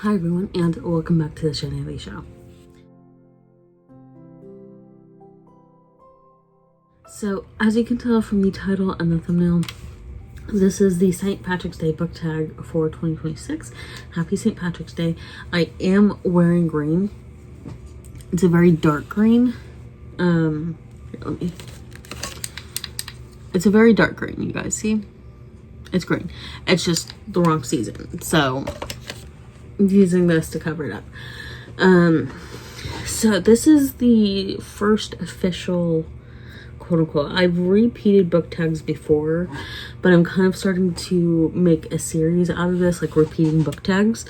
Hi everyone, and welcome back to the Shenanigans Show. So, as you can tell from the title and the thumbnail, this is the St. Patrick's Day book tag for 2026. Happy St. Patrick's Day. I am wearing green. It's a very dark green. It's a very dark green, you guys see? It's green. It's just the wrong season. So, I'm using this to cover it up. So this is the first official, quote unquote, I've repeated book tags before, but I'm kind of starting to make a series out of this, like repeating book tags.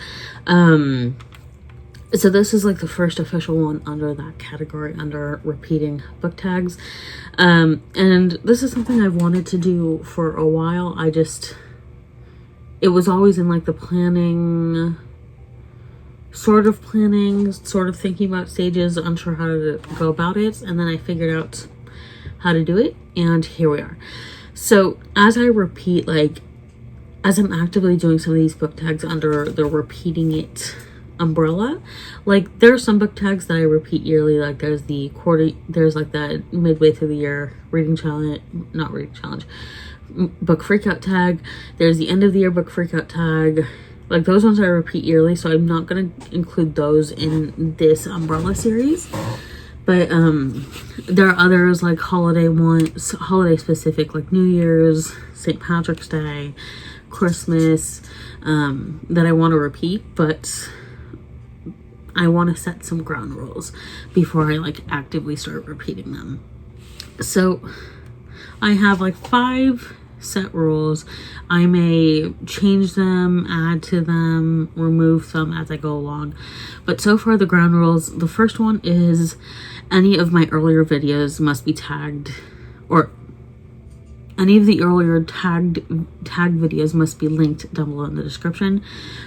So this is like the first official one under that category, under repeating book tags. And this is something I've wanted to do for a while. It was always in like the planning, sort of thinking about stages, unsure how to go about it. And then I figured out how to do it, and here we are. So as I repeat, like, as I'm actively doing some of these book tags under the repeating it umbrella, like there are some book tags that I repeat yearly, like there's like that midway through the year book freakout tag, there's the end of the year book freakout tag, like those ones I repeat yearly, so I'm not going to include those in this umbrella series. But there are others like holiday specific, like New Year's, St. Patrick's Day, Christmas, that I want to repeat, but I want to set some ground rules before I like actively start repeating them. So I have like 5 set rules. I may change them, add to them, remove some as I go along. But so far the ground rules, the first one is any of my earlier videos must be tagged, or any of the earlier tagged videos must be linked down below in the description.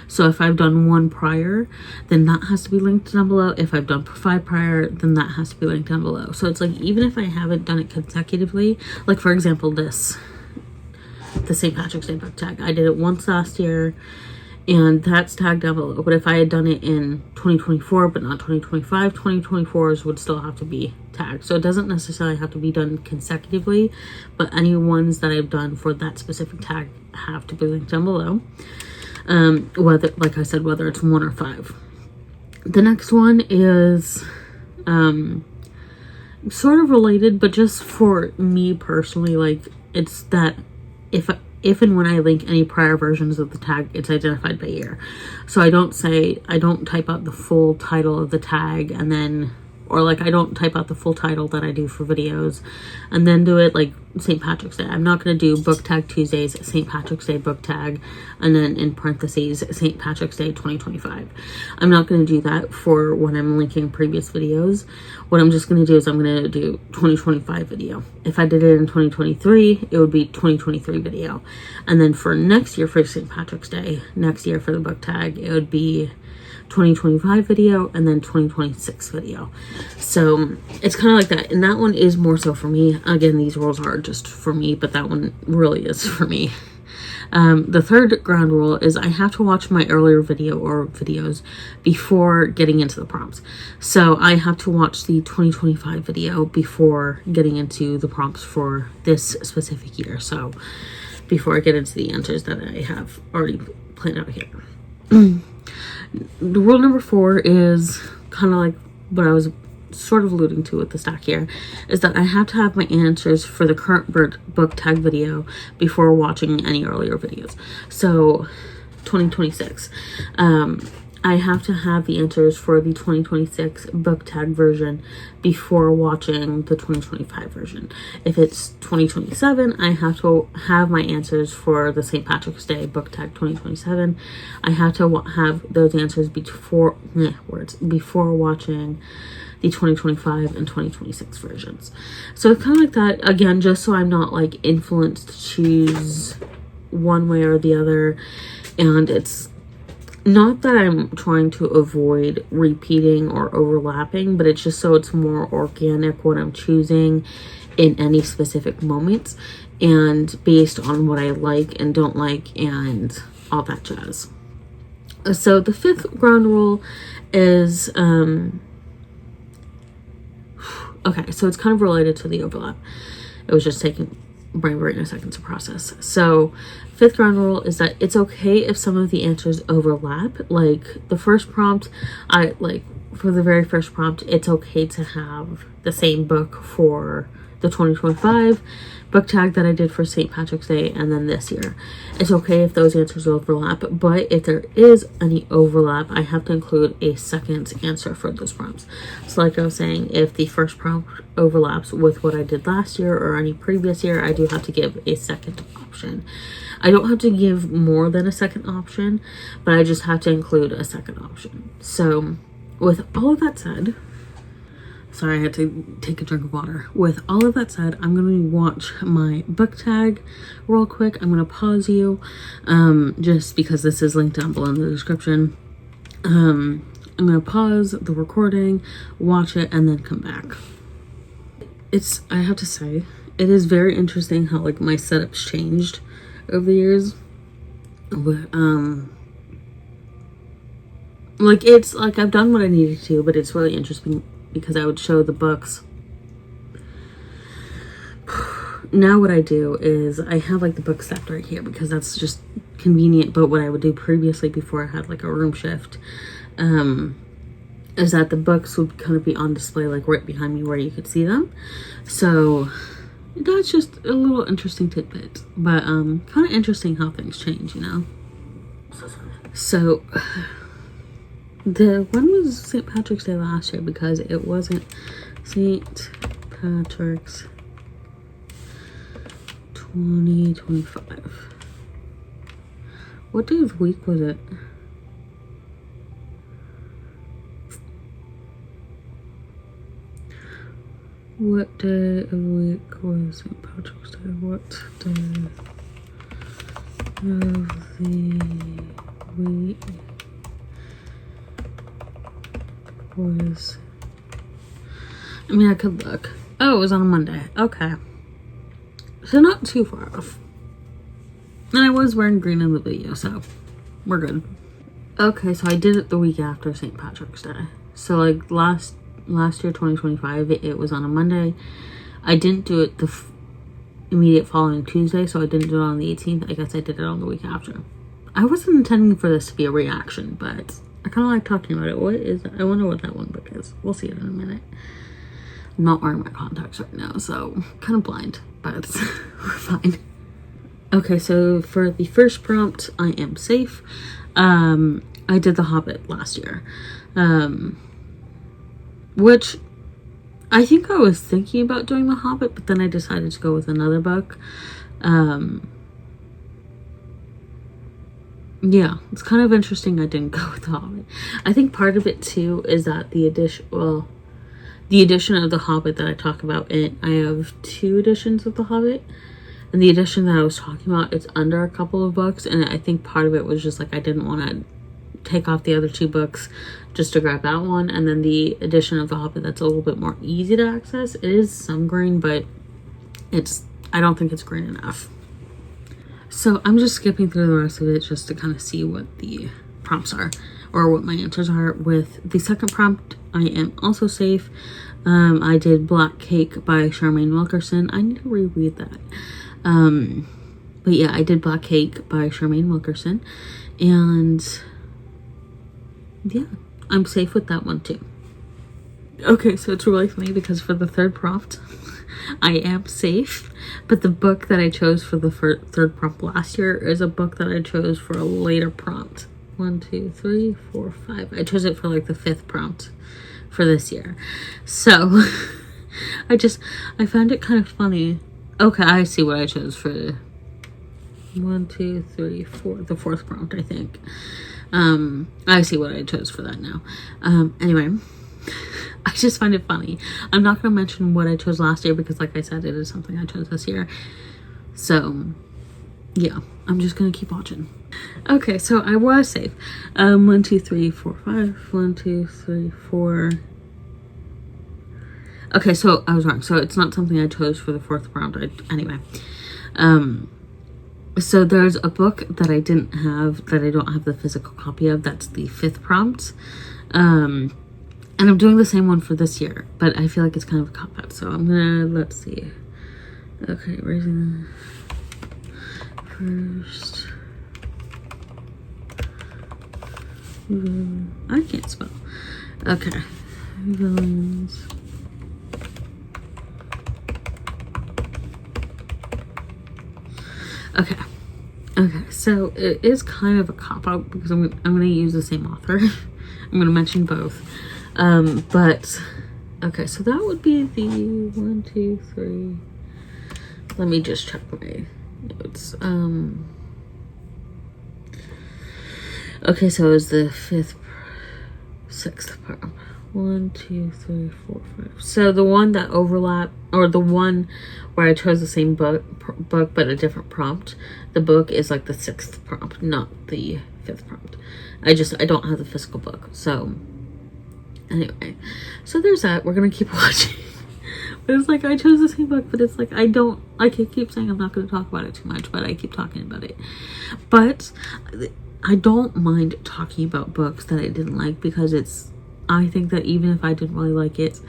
So if I've done 1 prior, then that has to be linked down below. If I've done 5 prior, then that has to be linked down below. So it's like, even if I haven't done it consecutively, like for example the St. Patrick's Day book tag, I did it once last year and that's tagged down below. But if I had done it in 2024 but not 2025, 2024's would still have to be tagged. So it doesn't necessarily have to be done consecutively, but any ones that I've done for that specific tag have to be linked down below. Whether, like I said, whether it's 1 or 5. The next one is sort of related, but just for me personally, like it's that if and when I link any prior versions of the tag, it's identified by year. So I don't type out the full title of the tag and then, or like I don't type out the full title that I do for videos and then do it like St. Patrick's Day. I'm not going to do book tag Tuesdays, St. Patrick's Day book tag, and then in parentheses, St. Patrick's Day 2025. I'm not going to do that for when I'm linking previous videos. What I'm just going to do is I'm going to do 2025 video. If I did it in 2023, it would be 2023 video. And then for next year for St. Patrick's Day, next year for the book tag, it would be 2025 video and then 2026 video. So it's kind of like that, and that one is more so for me. Again, these rules are just for me, but that one really is for me. The third ground rule is I have to watch my earlier video or videos before getting into the prompts. So I have to watch the 2025 video before getting into the prompts for this specific year. So before I get into the answers that I have already planned out here. The rule number 4 is kind of like what I was sort of alluding to with the stack here, is that I have to have my answers for the current book tag video before watching any earlier videos. So 2026, I have to have the answers for the 2026 book tag version before watching the 2025 version. If it's 2027, I have to have my answers for the St. Patrick's Day book tag 2027. I have to have those answers before watching the 2025 and 2026 versions. So it's kind of like that, again, just so I'm not like influenced to choose one way or the other. And it's not that I'm trying to avoid repeating or overlapping, but it's just so it's more organic what I'm choosing in any specific moments and based on what I like and don't like and all that jazz. So the fifth ground rule is, okay, so it's kind of related to the overlap. It was just taking my brain a second to process. So fifth ground rule is that it's okay if some of the answers overlap. Like the first prompt, for the very first prompt, it's okay to have the same book for the 2025 book tag that I did for St. Patrick's Day and then this year. It's okay if those answers overlap, but if there is any overlap, I have to include a second answer for those prompts. So like I was saying, if the first prompt overlaps with what I did last year or any previous year, I do have to give a second option. I don't have to give more than a second option, but I just have to include a second option. So with all of that said, sorry, I had to take a drink of water. With all of that said, I'm going to watch my book tag real quick. I'm going to pause you, just because this is linked down below in the description. I'm going to pause the recording, watch it, and then come back. I have to say, it is very interesting how like my setup's changed over the years. Like it's like I've done what I needed to, but it's really interesting because I would show the books. Now what I do is I have like the book stacked right here because that's just convenient. But what I would do previously before I had like a room shift, is that the books would kind of be on display like right behind me where you could see them. So that's just a little interesting tidbit, but kind of interesting how things change, you know. So the one was St. Patrick's Day last year because it wasn't St. Patrick's 2025. What day of the week was it? What day of the week was St. Patrick's Day? What day of the week was... I mean, I could look. Oh, it was on a Monday. Okay. So not too far off. And I was wearing green in the video, so we're good. Okay, so I did it the week after St. Patrick's Day. So like last year, 2025, it was on a Monday. I didn't do it the immediate following Tuesday, so I didn't do it on the 18th. I guess I did it on the week after. I wasn't intending for this to be a reaction, but I kind of like talking about it. What is that? I wonder what that one book is. We'll see it in a minute. I'm not wearing my contacts right now, so kind of blind, but we're fine. Okay, so for the first prompt, I am safe. I did The Hobbit last year, which I think I was thinking about doing The Hobbit, but then I decided to go with another book. Yeah, it's kind of interesting I didn't go with The Hobbit. I think part of it too is that the edition of The Hobbit that I talk about, I have 2 editions of The Hobbit. And the edition that I was talking about, it's under a couple of books. And I think part of it was just like I didn't want to take off the other 2 books just to grab that one. And then the edition of The Hobbit that's a little bit more easy to access. It is some green, but I don't think it's green enough. So I'm just skipping through the rest of it just to kind of see what the prompts are or what my answers are. With the second prompt, I am also safe. I did Black Cake by Charmaine Wilkerson. I need to reread that. But yeah, I did Black Cake by Charmaine Wilkerson. And yeah, I'm safe with that one too. Okay, so it's really funny because for the third prompt, I am safe. But the book that I chose for the third prompt last year is a book that I chose for a later prompt. 1, 2, 3, 4, 5. I chose it for like the 5th prompt for this year. So I found it kind of funny. Okay, I see what I chose for 1, 2, 3, 4, the 4th prompt, I think. I see what I chose for that now. Anyway, I just find it funny. I'm not going to mention what I chose last year because like I said, it is something I chose this year. So yeah, I'm just going to keep watching. Okay, so I was safe. 1, 2, 3, 4, 5. 1, 2, 3, 4. Okay, so I was wrong. So it's not something I chose for the 4th prompt. Anyway, So there's a book that I didn't have, that I don't have the physical copy of. That's the fifth prompt. And I'm doing the same one for this year, but I feel like it's kind of a cop-out. So I'm gonna, let's see. Okay, raising the first. I can't spell. Okay. Villains. Okay. Okay, so it is kind of a cop-out because I'm going to use the same author. I'm going to mention both. But, okay, so that would be the 1, 2, 3. Let me just check my notes. Okay, so it was the sixth part. 1, 2, 3, 4, 5. So the one that overlap, or the one where I chose the same book but a different prompt, the book is like the sixth prompt, not the fifth prompt. I don't have the physical book. So anyway, so there's that. We're gonna keep watching. But it's like I chose the same book, but it's like I keep saying I'm not gonna talk about it too much, but I keep talking about it. But I don't mind talking about books that I didn't like, because I think that even if I didn't really like it,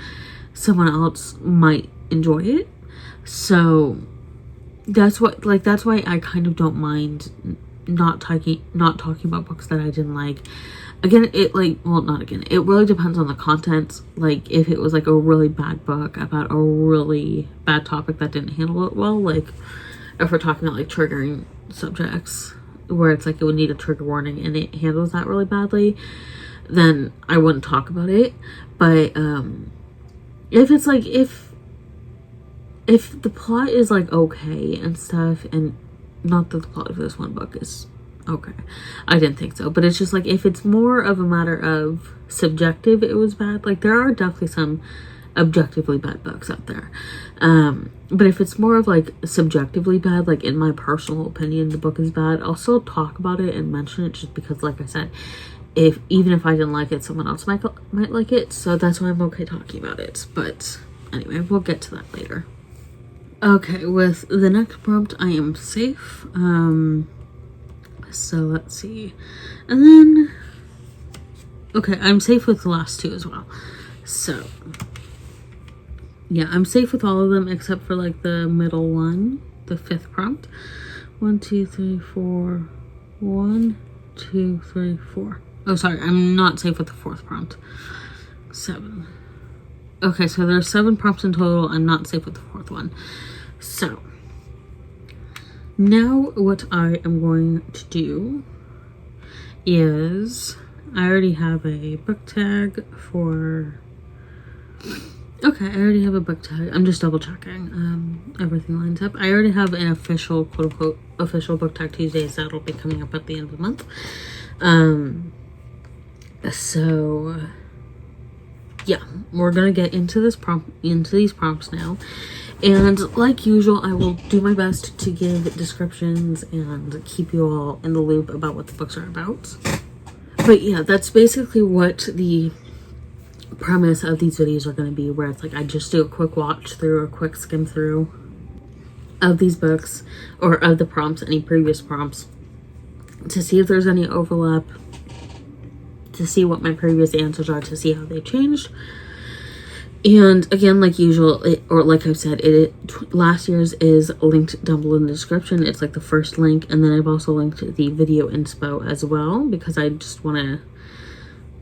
someone else might enjoy it. So that's why I kind of don't mind not talking about books that I didn't like. Again, it really depends on the content. Like if it was like a really bad book about a really bad topic that didn't handle it well, like if we're talking about like triggering subjects where it's like it would need a trigger warning and it handles that really badly, then I wouldn't talk about it. But if it's like if the plot is like okay and stuff, and not that the plot of this one book is okay, I didn't think so, but it's just like if it's more of a matter of subjective, it was bad. Like there are definitely some objectively bad books out there, but if it's more of like subjectively bad, like in my personal opinion the book is bad, I'll still talk about it and mention it, just because like I said, even if I didn't like it, someone else might like it. So that's why I'm okay talking about it. But anyway, we'll get to that later. Okay, with the next prompt, I am safe. So let's see. And then, okay, I'm safe with the last two as well. So, yeah, I'm safe with all of them except for like the middle one, the fifth prompt. 1, 2, 3, 4. 1, 2, 3, 4. Oh, sorry, I'm not safe with the fourth prompt. 7. Okay, so there's 7 prompts in total. I'm not safe with the fourth one. So, now what I am going to do is, I already have a book tag for... Okay, I already have a book tag. I'm just double checking. Everything lines up. I already have an official, quote unquote, official book tag Tuesdays that'll be coming up at the end of the month. So yeah, we're gonna get into these prompts now, and like usual, I will do my best to give descriptions and keep you all in the loop about what the books are about. But yeah, that's basically what the premise of these videos are going to be, where it's like I just do a quick watch through, a quick skim through of these books, or of the prompts, any previous prompts, to see if there's any overlap, to see what my previous answers are, to see how they changed. And again, like usual, like I've said, last year's is linked down below in the description. It's like the first link, and then I've also linked the video inspo as well, because I just want to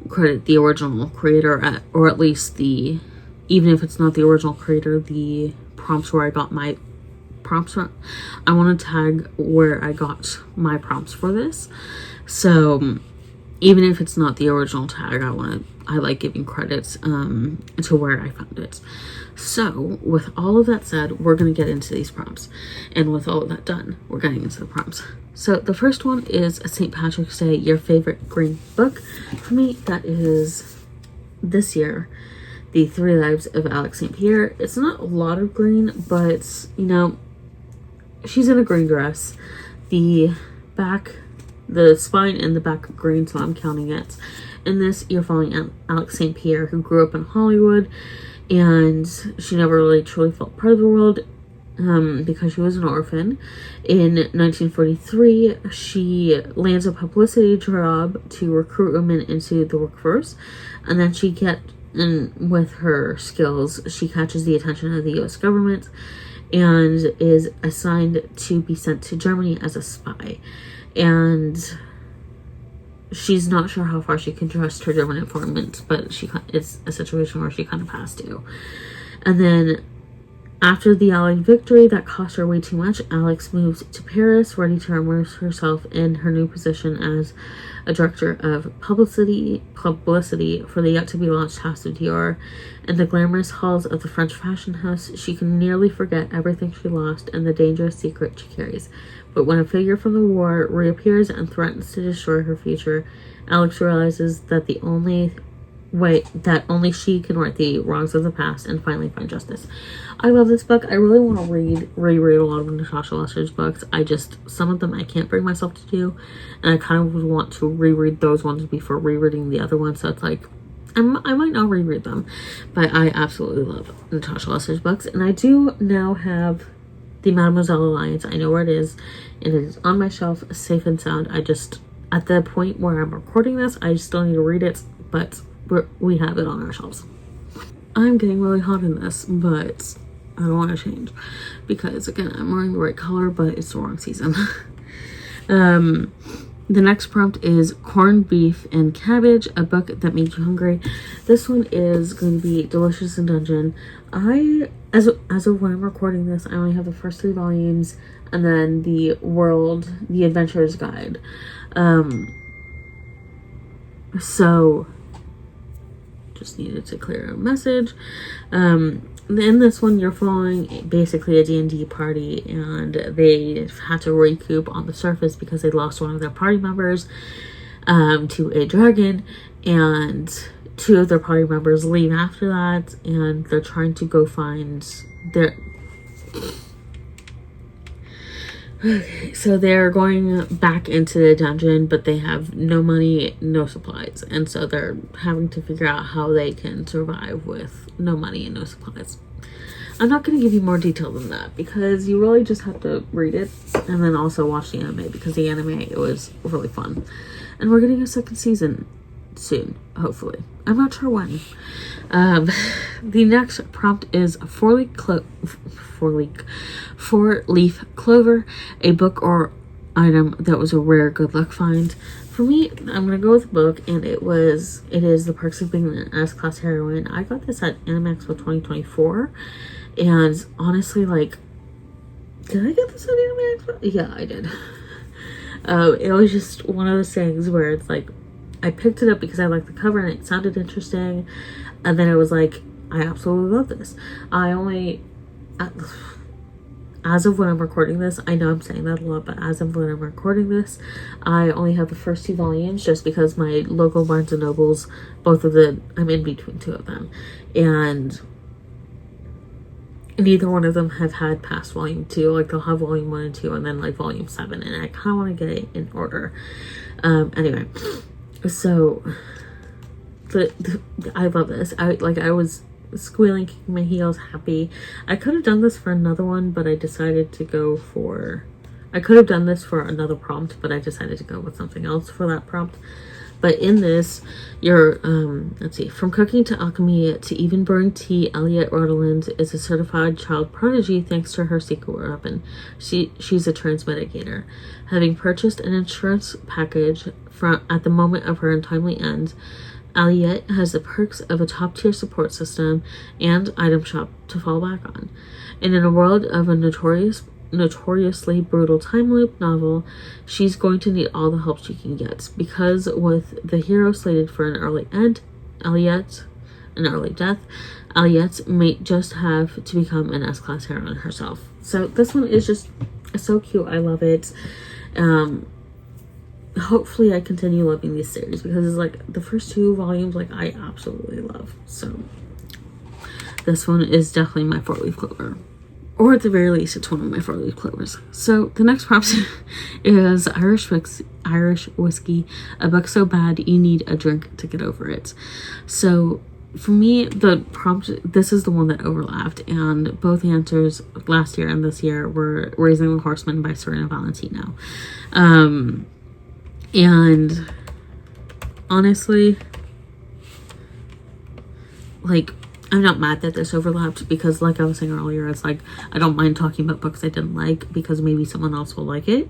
credit the original creator, or at least even if it's not the original creator, the prompts where I got my prompts from. I want to tag where I got my prompts for this. So even if it's not the original tag, I like giving credits to where I found it. So with all of that said, we're going to get into these prompts. And with all of that done, we're getting into the prompts. So the first one is St. Patrick's Day, your favorite green book. For me, that is this year, The 3 Lives of Alex St. Pierre. It's not a lot of green, but you know, she's in a green dress. The spine and the back are green, so I'm counting it. In this, you're following Alex St. Pierre, who grew up in Hollywood, and she never really truly felt part of the world because she was an orphan. In 1943, she lands a publicity job to recruit women into the workforce, and then and with her skills, she catches the attention of the U.S. government and is assigned to be sent to Germany as a spy. And she's not sure how far she can trust her German informants, but it's a situation where she kind of has to. And then after the Allied victory that cost her way too much, Alex moves to Paris, ready to immerse herself in her new position as a director of publicity for the yet-to-be-launched House of Dior. In the glamorous halls of the French fashion house, she can nearly forget everything she lost and the dangerous secret she carries. But when a figure from the war reappears and threatens to destroy her future, Alex realizes that only she can right the wrongs of the past and finally find justice. I love this book. I really want to reread a lot of Natasha Lesser's books. Some of them I can't bring myself to do, and I kind of would want to reread those ones before rereading the other ones, so it's like, I might not reread them, but I absolutely love Natasha Lesser's books, and I do now have the Mademoiselle Alliance. I know where it is, and it is on my shelf, safe and sound. At the point where I'm recording this, I still need to read it, but we have it on our shelves. I'm getting really hot in this, but I don't want to change because, again, I'm wearing the right color, but it's the wrong season. The next prompt is Corned Beef and Cabbage, a book that made you hungry. This one is going to be Delicious in Dungeon. As of when I'm recording this, I only have the first 3 volumes and then the Adventurer's Guide. So just needed to clear a message. In this one, you're following basically a D&D party, and they had to recoup on the surface because they lost one of their party members to a dragon, and 2 of their party members leave after that, and they're trying to go find their... Okay, so they're going back into the dungeon, but they have no money, no supplies, and so they're having to figure out how they can survive with no money and no supplies. I'm not going to give you more detail than that because you really just have to read it and then also watch the anime, because the anime, it was really fun. And we're getting a 2nd season soon, hopefully. I'm not sure when. The next prompt is Four-Leaf Clover, a book or item that was a rare good luck find. For me, I'm gonna go with a book, and it is The Perks of Being an S-Class Heroine. I got this at Animax with 2024, and honestly, like, did I get this at Animax? Yeah, I did. It was just one of those things where it's like, I picked it up because I liked the cover and it sounded interesting, and then it was like, I absolutely love this. As of when I'm recording this, I know I'm saying that a lot, but as of when I'm recording this, I only have the first 2 volumes just because my local Barnes & Nobles, I'm in between 2 of them, and neither one of them have had past volume 2. Like, they'll have volume 1 and 2 and then like volume 7, and I kind of want to get it in order. Anyway, so I love this. I was squealing, kicking my heels, happy. I could have done this for another one, but I decided to go for... I could have done this for another prompt, but I decided to go with something else for that prompt. But in this, you're, let's see, from cooking to alchemy to even brewing tea, Elliot Rotherland is a certified child prodigy thanks to her secret weapon. She's a transmedicator. Having purchased an insurance package at the moment of her untimely end, Aliette has the perks of a top-tier support system and item shop to fall back on. And in a world of a notoriously brutal time loop novel, she's going to need all the help she can get, because with the hero slated for an early death, Aliette may just have to become an S-Class heroine herself. So this one is just so cute. I love it. Hopefully I continue loving this series, because it's like the first 2 volumes, like, I absolutely love. So this one is definitely my 4-leaf clover, or at the very least it's one of my 4-leaf clovers. So the next prompt is Irish whiskey, a book so bad you need a drink to get over it. So for me, the prompt, this is the one that overlapped, and both answers last year and this year were Raising the Horseman by Serena Valentino. And honestly, like, I'm not mad that this overlapped, because like I was saying earlier, it's like, I don't mind talking about books I didn't like because maybe someone else will like it.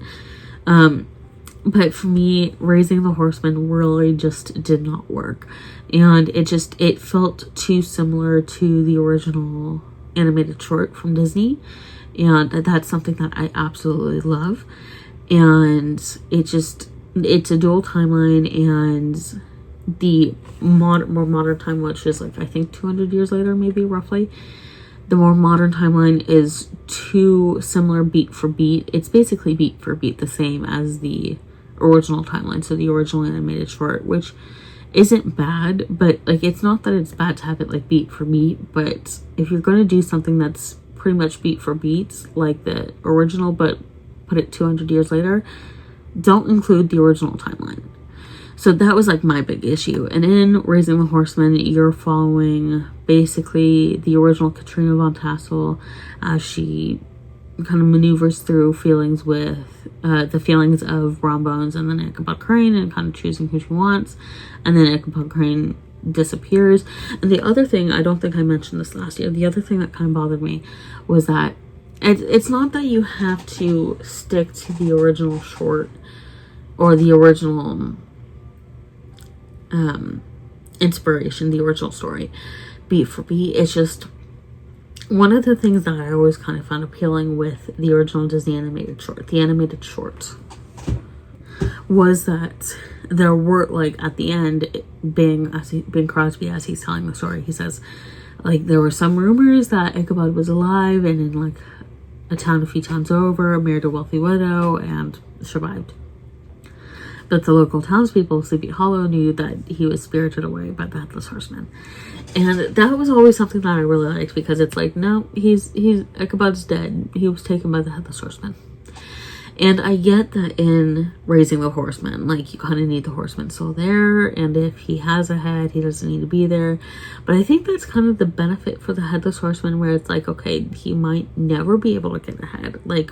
But for me, Raising the Horseman really just did not work. And it felt too similar to the original animated short from Disney. And that's something that I absolutely love. And it's a dual timeline, and the more modern time, which is like, I think 200 years later, maybe roughly. The more modern timeline is too similar beat for beat. It's basically beat for beat the same as the original timeline, so the original animated short, which isn't bad, but like, it's not that it's bad to have it like beat for beat, but if you're going to do something that's pretty much beat for beat like the original but put it 200 years later, don't include the original timeline. So that was like my big issue. And in Raising the Horseman, you're following basically the original Katrina von Tassel as she kind of maneuvers through feelings with the feelings of Brom Bones and then Ichabod Crane, and kind of choosing who she wants. And then Ichabod Crane disappears. And the other thing, I don't think I mentioned this last year, the other thing that kind of bothered me was that it's not that you have to stick to the original short or the original inspiration, the original story, beat for beat. It's just one of the things that I always kind of found appealing with the original Disney animated short, the animated short, was that there were, like, at the end, Bing Crosby, as he's telling the story, he says, like, there were some rumors that Ichabod was alive and in, like, a town a few towns over, married a wealthy widow, and survived. But the local townspeople of Sleepy Hollow knew that he was spirited away by the Headless Horseman. And that was always something that I really liked, because it's like, no, Ichabod's dead. He was taken by the Headless Horseman. And I get that in Raising the Horseman, like, you kind of need the horseman still there, and if he has a head, he doesn't need to be there. But I think that's kind of the benefit for the Headless Horseman, where it's like, okay, he might never be able to get a head. Like,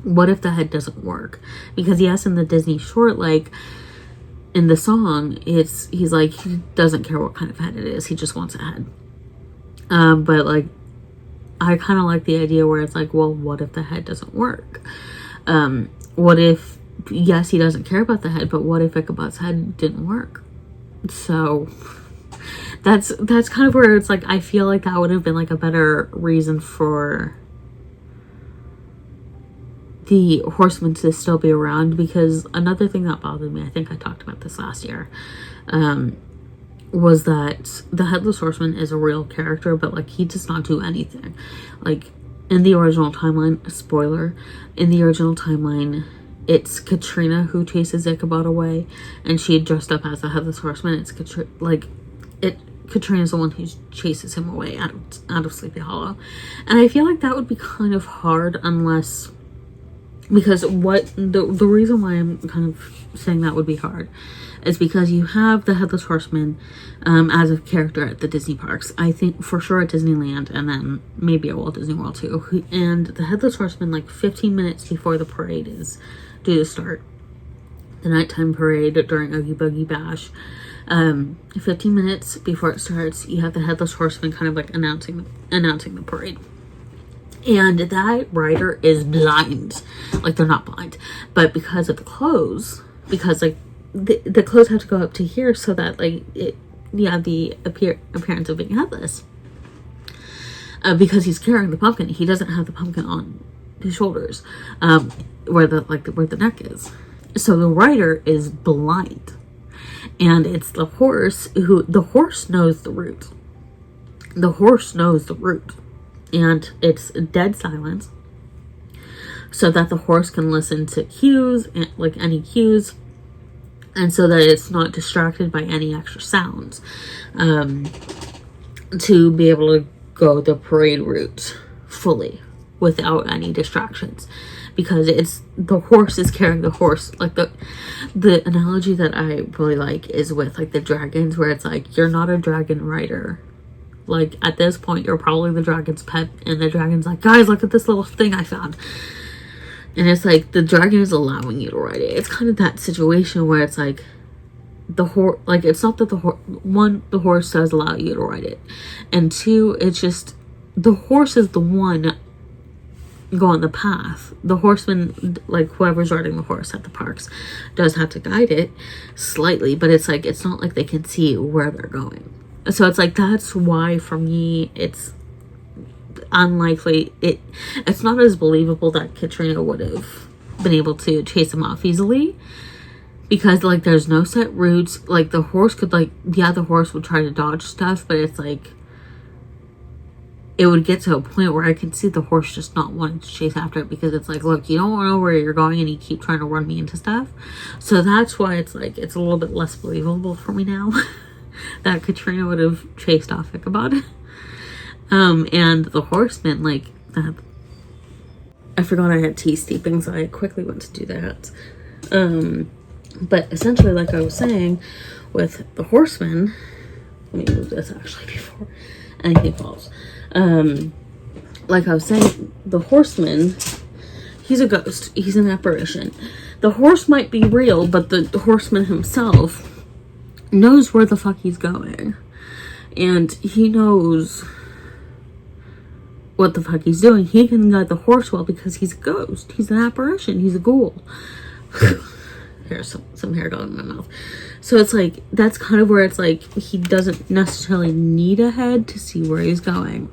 what if the head doesn't work? Because yes, in the Disney short, like, in the song, he's like, he doesn't care what kind of head it is, he just wants a head. But, like, I kind of like the idea where it's like, well, what if the head doesn't work? What if, yes, he doesn't care about the head, but what if Ichabod's head didn't work? So that's kind of where it's like, I feel like that would have been like a better reason for the horseman to still be around. Because another thing that bothered me, I think I talked about this last year, was that the Headless Horseman is a real character, but like, he does not do anything. Like, in the original timeline, spoiler, in the original timeline, it's Katrina who chases Ichabod away, and she had dressed up as a Headless Horseman. It's Katrina's the one who chases him away out of Sleepy Hollow. And I feel like that would be kind of hard unless, because the reason why I'm kind of saying that would be hard is because you have the Headless Horseman as a character at the Disney parks. I think for sure at Disneyland, and then maybe at Walt Disney World too. And the Headless Horseman, like 15 minutes before the parade is due to start, the nighttime parade during Oogie Boogie Bash, 15 minutes before it starts, you have the Headless Horseman kind of like announcing the parade. And that rider is blind. Like, they're not blind, but because of the clothes, because like the clothes have to go up to here so that like you have the appearance of being headless. Because he's carrying the pumpkin, he doesn't have the pumpkin on his shoulders, where the neck is. So the rider is blind, and it's the horse knows the route. The horse knows the route, and it's dead silence, so that the horse can listen to cues, like any cues, and so that it's not distracted by any extra sounds, to be able to go the parade route fully without any distractions. because it's the horse is carrying the horse. Like the analogy that I really like is with like the dragons, where it's like you're not a dragon rider. Like at this point you're probably the dragon's pet, and the dragon's like, guys, look at this little thing I found. And it's like the dragon is allowing you to ride it. It's kind of that situation where it's like the horse, like it's not that the horse does allow you to ride it, and two, it's just the horse is the one going the path. The horseman, like whoever's riding the horse at the parks, does have to guide it slightly, but it's like it's not like they can see where they're going. So it's like that's why for me it's unlikely, it's not as believable that Katrina would have been able to chase him off easily, because like there's no set routes. Like the horse could, like, yeah, the horse would try to dodge stuff, but it's like it would get to a point where I could see the horse just not wanting to chase after it, because it's like, look, you don't know where you're going and you keep trying to run me into stuff. So that's why it's like it's a little bit less believable for me now that Katrina would have chased off Ichabod. And the horseman, like that, I forgot I had tea steeping, so I quickly went to do that. But essentially, like I was saying, with the horseman, let me move this actually before anything falls. Like I was saying, the horseman, he's a ghost. He's an apparition. The horse might be real, but the horseman himself knows where the fuck he's going. And he knows what the fuck he's doing. He can guide the horse well because he's a ghost. He's an apparition. He's a ghoul. Here's some hair got in my mouth. So it's like, that's kind of where it's like, he doesn't necessarily need a head to see where he's going.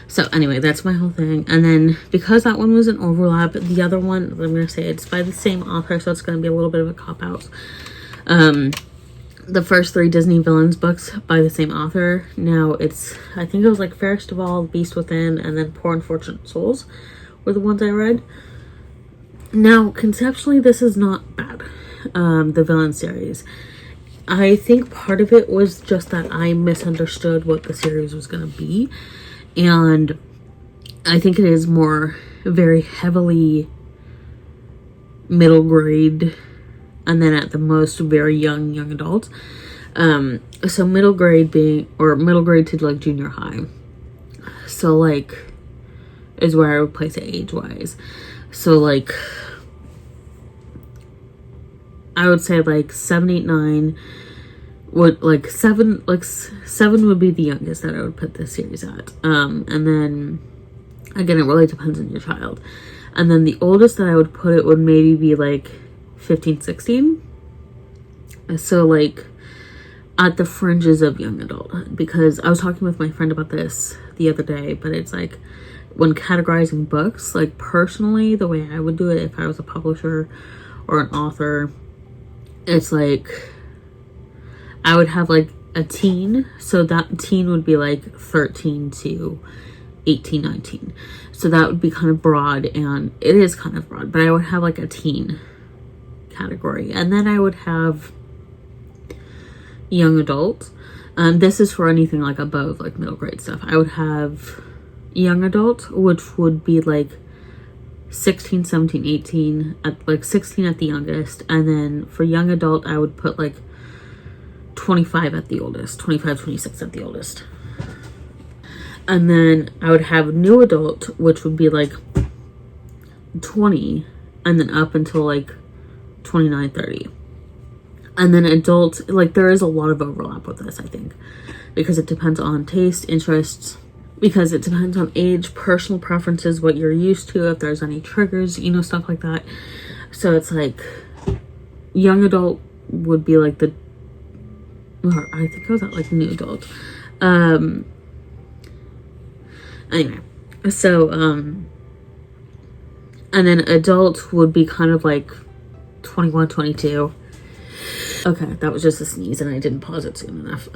So anyway, that's my whole thing. And then because that one was an overlap, the other one, I'm going to say it's by the same author, so it's going to be a little bit of a cop-out. The first 3 Disney Villains books by the same author. Now it's, I think it was like Fairest of All, Beast Within, and then Poor Unfortunate Souls were the ones I read. Now, conceptually, this is not bad, the villain series. I think part of it was just that I misunderstood what the series was going to be. And I think it is more very heavily middle grade, and then at the most very young adult. So middle grade to like junior high. So like is where I would place it age-wise. So like I would say like 7, 8, 9 would like 7 would be the youngest that I would put this series at. And then again, it really depends on your child. And then the oldest that I would put it would maybe be like 15, 16. So like at the fringes of young adult, because I was talking with my friend about this the other day, but it's like when categorizing books, like personally, the way I would do it if I was a publisher or an author, it's like I would have like a teen, so that teen would be like 13 to 18, 19. So that would be kind of broad, and it is kind of broad, but I would have like a teen category, and then I would have young adult. This is for anything like above like middle grade stuff. I would have young adult, which would be like 16, 17, 18, at like 16 at the youngest, and then for young adult I would put like 25 at the oldest, 25, 26 at the oldest. And then I would have new adult, which would be like 20, and then up until like 29, 30. And then adult, like there is a lot of overlap with this, I think, because it depends on taste, interests, because it depends on age, personal preferences, what you're used to, if there's any triggers, you know, stuff like that. So it's like young adult would be like the, or I think I was at like new adult. Anyway, so and then adult would be kind of like 21, 22. Okay, that was just a sneeze and I didn't pause it soon enough.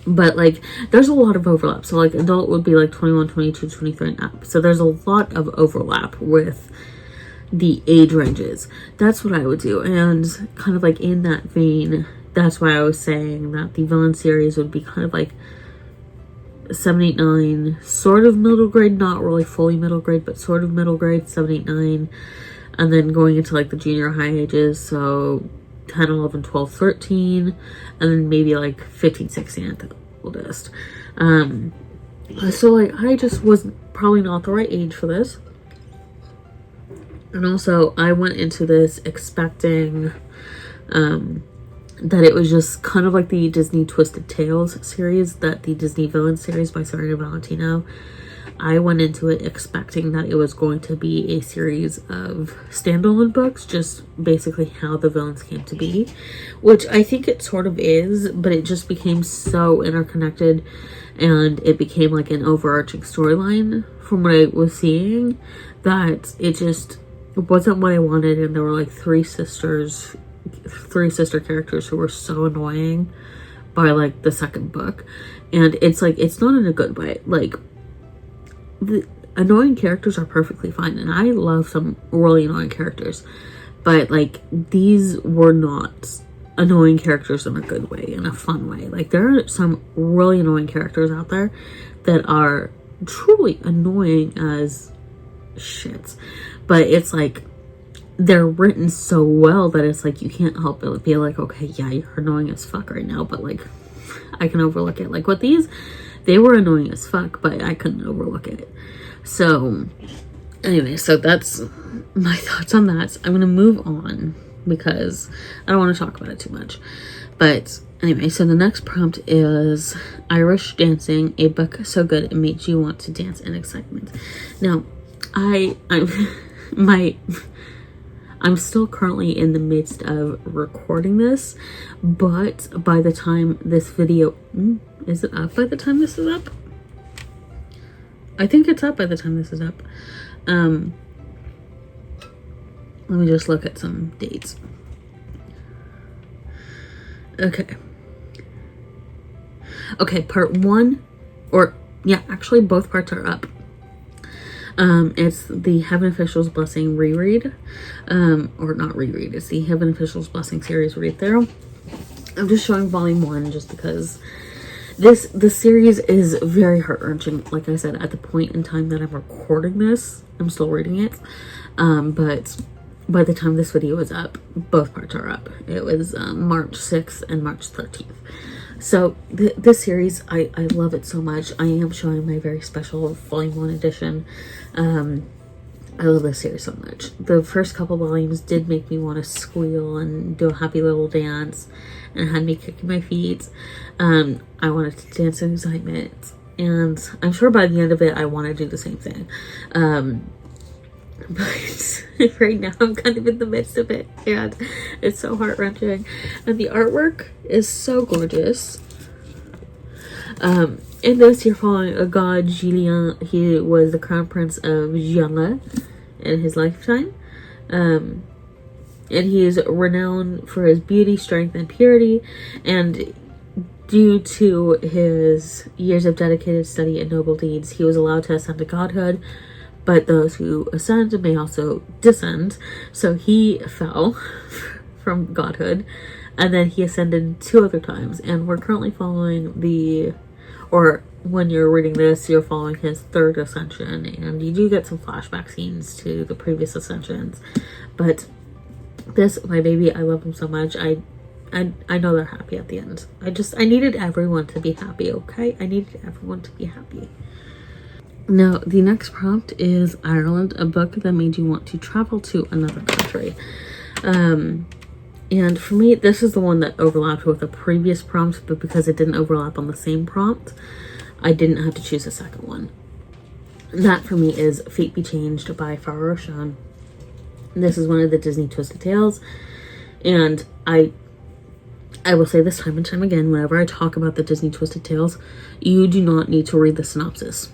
But like there's a lot of overlap. So like adult would be like 21, 22, 23 and up. So there's a lot of overlap with the age ranges. That's what I would do. And kind of like in that vein, that's why I was saying that the villain series would be kind of like 789, sort of middle grade, not really fully middle grade, but sort of middle grade, 789, and then going into like the junior high ages, so 10, 11, 12, 13, and then maybe like 15, 16 at the oldest. So like I just was probably not the right age for this. And also I went into this expecting that it was just kind of like the Disney Twisted Tales series, that the Disney Villain series by Serena Valentino. I went into it expecting that it was going to be a series of standalone books, just basically how the villains came to be, which I think it sort of is, but it just became so interconnected and it became like an overarching storyline from what I was seeing that it just wasn't what I wanted. And there were like three sister characters who were so annoying by like the second book, and it's like, it's not in a good way. Like, the annoying characters are perfectly fine, and I love some really annoying characters, but like these were not annoying characters in a good way, in a fun way. Like, there are some really annoying characters out there that are truly annoying as shit, but it's like they're written so well that it's like you can't help but be like, okay, yeah, you're annoying as fuck right now, but like I can overlook it. Like with these, they were annoying as fuck, but I couldn't overlook it. So anyway, so that's my thoughts on that. I'm gonna move on because I don't want to talk about it too much. But anyway, so the next prompt is Irish Dancing, a book so good it made you want to dance in excitement. Now, I'm still currently in the midst of recording this, but by the time this video, is it up by the time this is up? I think it's up by the time this is up. Let me just look at some dates. Okay, part one, or yeah, actually both parts are up. It's the Heaven Official's Blessing reread, or not reread, it's the Heaven Official's Blessing series read through. I'm just showing volume 1 just because the series is very heart-wrenching. Like I said, at the point in time that I'm recording this, I'm still reading it, but by the time this video is up, both parts are up. It was March 6th and March 13th. So this series, I love it so much. I am showing my very special volume 1 edition. I love this series so much. The first couple volumes did make me want to squeal and do a happy little dance, and had me kicking my feet. I wanted to dance in excitement, and I'm sure by the end of it I want to do the same thing. But right now I'm kind of in the midst of it, and it's so heart-wrenching, and the artwork is so gorgeous. In this, you're following a god, Julien. He was the crown prince of Gianla in his lifetime, and he is renowned for his beauty, strength, and purity, and due to his years of dedicated study and noble deeds, he was allowed to ascend to godhood. But those who ascend may also descend. So he fell from godhood, and then he ascended 2 other times. And we're currently following or when you're reading this, you're following his 3rd ascension. And you do get some flashback scenes to the previous ascensions. But this, my baby, I love him so much. I know they're happy at the end. I needed everyone to be happy, okay? I needed everyone to be happy. Now, the next prompt is Ireland, a book that made you want to travel to another country. And for me, this is the one that overlapped with a previous prompt, but because it didn't overlap on the same prompt, I didn't have to choose a second one. And that for me is Fate Be Changed by Farah Roshan. This is one of the Disney Twisted Tales, and I will say this time and time again, whenever I talk about the Disney Twisted Tales, you do not need to read the synopsis.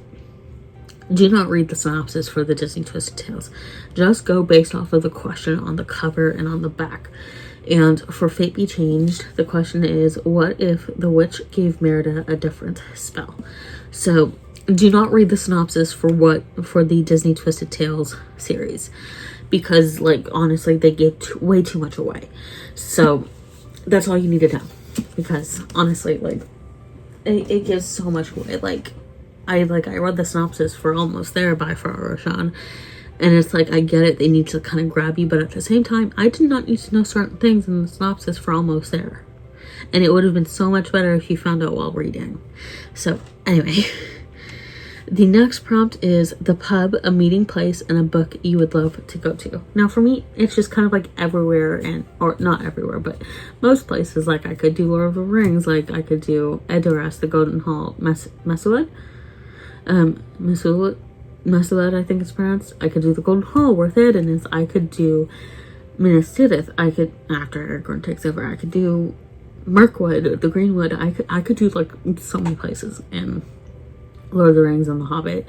Do not read the synopsis for the Disney Twisted Tales. Just go based off of the question on the cover and on the back. And for Fate Be Changed, the question is, what if the witch gave Merida a different spell? So do not read the synopsis for the Disney Twisted Tales series, because like honestly they give way too much away. So that's all you need to know, because honestly, like it gives so much away. Like I read the synopsis for Almost There by Farah Roshan, and it's like, I get it, they need to kind of grab you, but at the same time, I did not need to know certain things in the synopsis for Almost There. And it would have been so much better if you found out while reading. So, anyway. The next prompt is the pub, a meeting place, and a book you would love to go to. Now, for me, it's just kind of like everywhere, or not everywhere, but most places. Like, I could do Lord of the Rings. Like, I could do Edoras, the Golden Hall, Mesulad, I think it's pronounced. I could do the Golden Hall, where Theoden is. I could do Minas Tirith. I could, after Aragorn takes over, I could do Mirkwood, the Greenwood. I could do like so many places in Lord of the Rings and The Hobbit.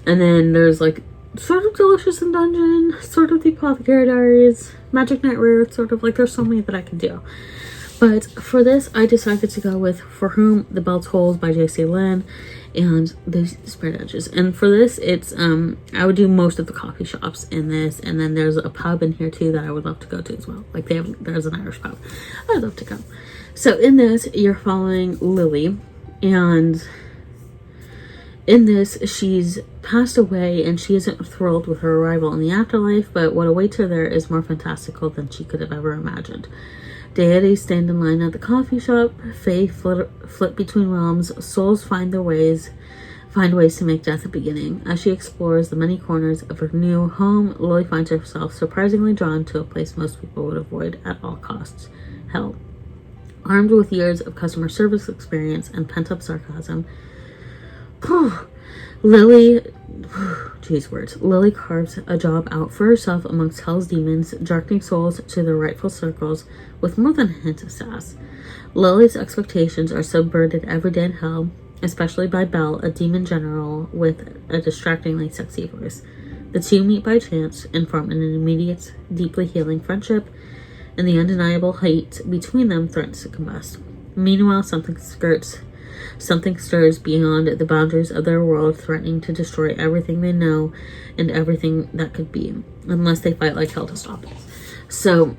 And then there's like sort of Delicious in Dungeon, sort of the Apothecary Diaries, Magic Knight Rare, sort of like, there's so many that I could do. But for this, I decided to go with For Whom the Bell Tolls by J.C. Lynn and the Spread Edges. And for this, it's I would do most of the coffee shops in this, and then there's a pub in here too that I would love to go to as well. Like, there's an Irish pub I'd love to go. So in this, you're following Lily, and in this, she's passed away and she isn't thrilled with her arrival in the afterlife, but what awaits her there is more fantastical than she could have ever imagined. Deities stand in line at the coffee shop, fae flit between realms, souls find ways to make death a beginning. As she explores the many corners of her new home, Lily finds herself surprisingly drawn to a place most people would avoid at all costs: hell. Armed with years of customer service experience and pent-up sarcasm, Lily carves a job out for herself amongst hell's demons, directing souls to their rightful circles with more than a hint of sass. Lily's expectations are subverted every day in hell, especially by Belle, a demon general with a distractingly sexy voice. The two meet by chance and form an immediate, deeply healing friendship, and the undeniable hate between them threatens to combust. Meanwhile, something stirs beyond the boundaries of their world, threatening to destroy everything they know and everything that could be, unless they fight like hell to stop it. So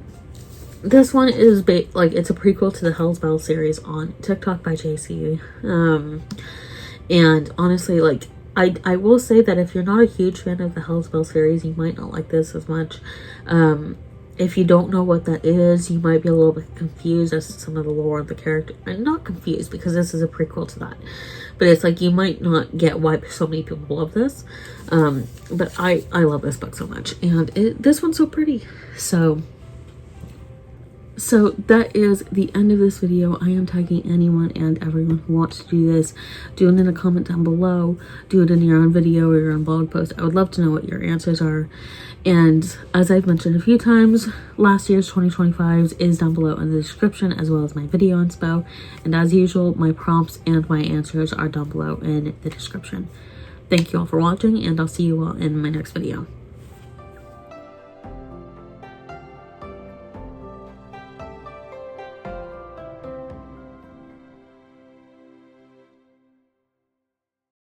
this one is it's a prequel to the Hell's Bell series on TikTok by JC. And honestly, like, I will say that if you're not a huge fan of the Hell's Bell series, you might not like this as much. If you don't know what that is, you might be a little bit confused as to some of the lore of the character. I'm not confused, because this is a prequel to that. But it's like, you might not get why so many people love this. But I love this book so much. And this one's so pretty. So that is the end of this video. I am tagging anyone and everyone who wants to do this. Do it in a comment down below. Do it in your own video or your own blog post. I would love to know what your answers are. And as I've mentioned a few times, last year's 2025s is down below in the description, as well as my video inspo. And as usual, my prompts and my answers are down below in the description. Thank you all for watching, and I'll see you all in my next video.